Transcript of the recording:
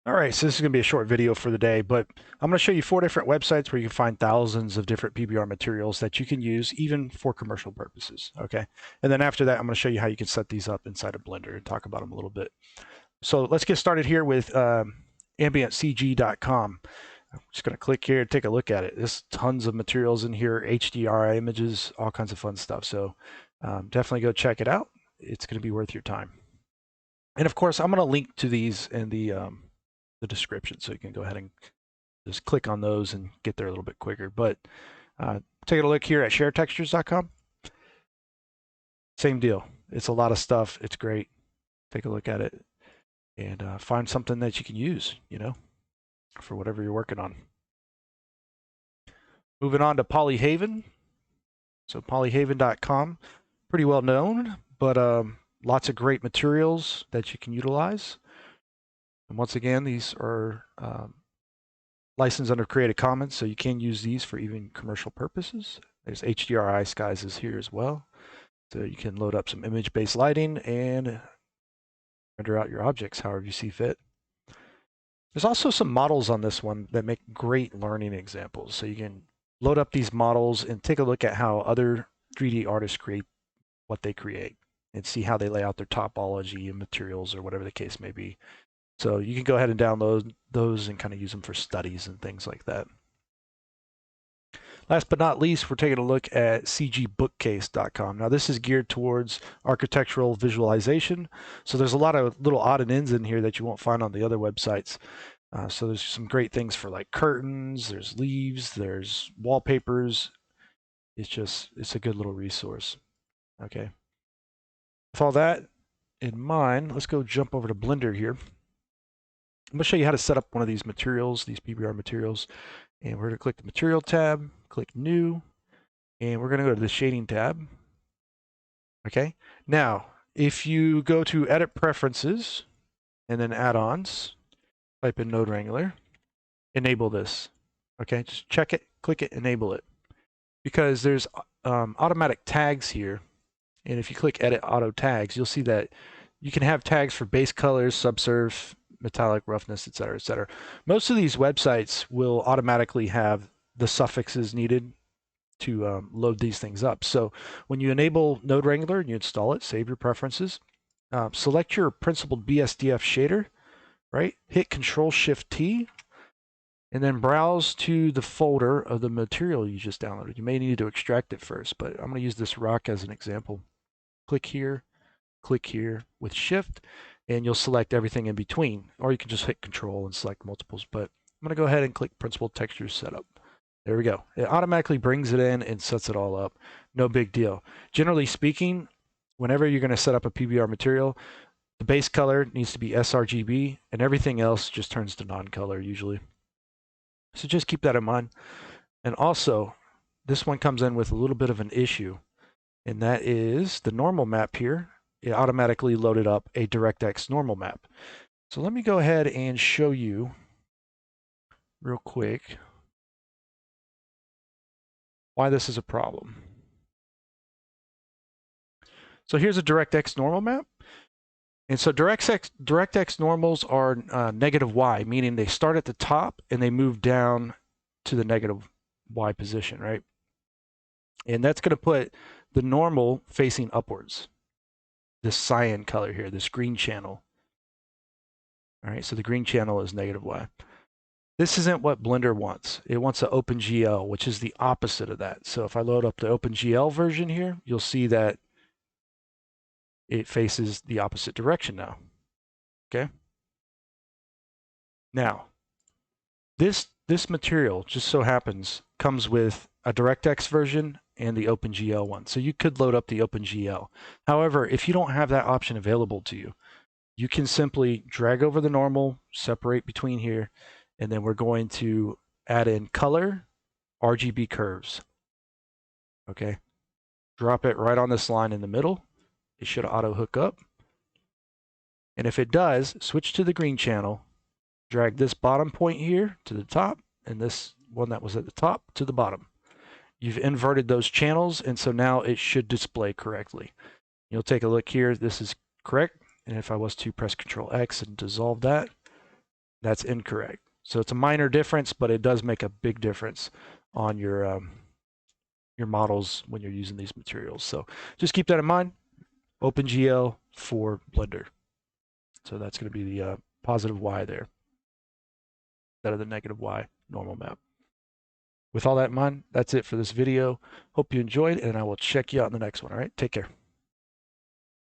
All right, so this is going to be a short video for the day, but I'm going to show you 4 different websites where you can find thousands of different PBR materials that you can use even for commercial purposes, okay? And then after that, I'm going to show you how you can set these up inside of Blender and talk about them a little bit. So let's get started here with AmbientCG.com. I'm just going to click here and take a look at it. There's tons of materials in here, HDRI images, all kinds of fun stuff. So definitely go check it out. It's going to be worth your time. And of course, I'm going to link to these in the description, so you can go ahead and just click on those and get there a little bit quicker. But take a look here at sharetextures.com. Same deal. It's a lot of stuff. It's great. Take a look at it and find something that you can use, you know, for whatever you're working on. Moving on to Polyhaven. So polyhaven.com, pretty well known, but lots of great materials that you can utilize. And once again, these are licensed under Creative Commons, so you can use these for even commercial purposes. There's HDRI skies here as well. So you can load up some image-based lighting and render out your objects however you see fit. There's also some models on this one that make great learning examples. So you can load up these models and take a look at how other 3D artists create what they create and see how they lay out their topology and materials or whatever the case may be. So you can go ahead and download those and kind of use them for studies and things like that. Last but not least, we're taking a look at CGbookcase.com. Now this is geared towards architectural visualization. So there's a lot of little odd and ends in here that you won't find on the other websites. So there's some great things for like curtains, there's leaves, there's wallpapers. It's a good little resource. Okay. With all that in mind, let's go jump over to Blender here. I'm going to show you how to set up one of these materials, these PBR materials. And we're going to click the Material tab, click New, and we're going to go to the Shading tab. Okay. Now, if you go to Edit Preferences and then Add-ons, type in Node Wrangler, enable this. Okay, just check it, click it, enable it. Because there's automatic tags here. And if you click Edit Auto Tags, you'll see that you can have tags for base colors, subsurf, metallic, roughness, etc., etc. Most of these websites will automatically have the suffixes needed to load these things up. So when you enable Node Wrangler and you install it, save your preferences, select your principled BSDF shader, right? Hit Control-Shift-T, and then browse to the folder of the material you just downloaded. You may need to extract it first, but I'm going to use this rock as an example. Click here with Shift, and you'll select everything in between, or you can just hit Control and select multiples. But I'm going to go ahead and click Principled Textures Setup. There we go. It automatically brings it in and sets it all up. No big deal. Generally speaking, whenever you're going to set up a PBR material, the base color needs to be sRGB, and everything else just turns to non-color usually. So just keep that in mind. And also, this one comes in with a little bit of an issue, and that is the normal map here. It automatically loaded up a DirectX normal map. So let me go ahead and show you real quick why this is a problem. So here's a DirectX normal map. And so DirectX normals are -y, meaning they start at the top and they move down to the -y position, right? And that's going to put the normal facing upwards. This cyan color here, this green channel. All right, so the green channel is -y. This isn't what Blender wants. It wants an OpenGL, which is the opposite of that. So if I load up the OpenGL version here, you'll see that it faces the opposite direction now. Okay. Now, this material just so happens comes with a DirectX version and the OpenGL one. So you could load up the OpenGL. However, if you don't have that option available to you, you can simply drag over the normal, separate between here, and then we're going to add in color, RGB curves. Okay. Drop it right on this line in the middle. It should auto hook up. And if it does, switch to the green channel, drag this bottom point here to the top, and this one that was at the top to the bottom. You've inverted those channels, and so now it should display correctly. You'll take a look here. This is correct. And if I was to press Control X and dissolve that, That's incorrect. So it's a minor difference, but it does make a big difference on your models when you're using these materials. So just keep that in mind. OpenGL for Blender. So that's going to be the positive Y there instead of the negative Y normal map. With all that in mind, that's it for this video. Hope you enjoyed, and I will check you out in the next one. All right, take care.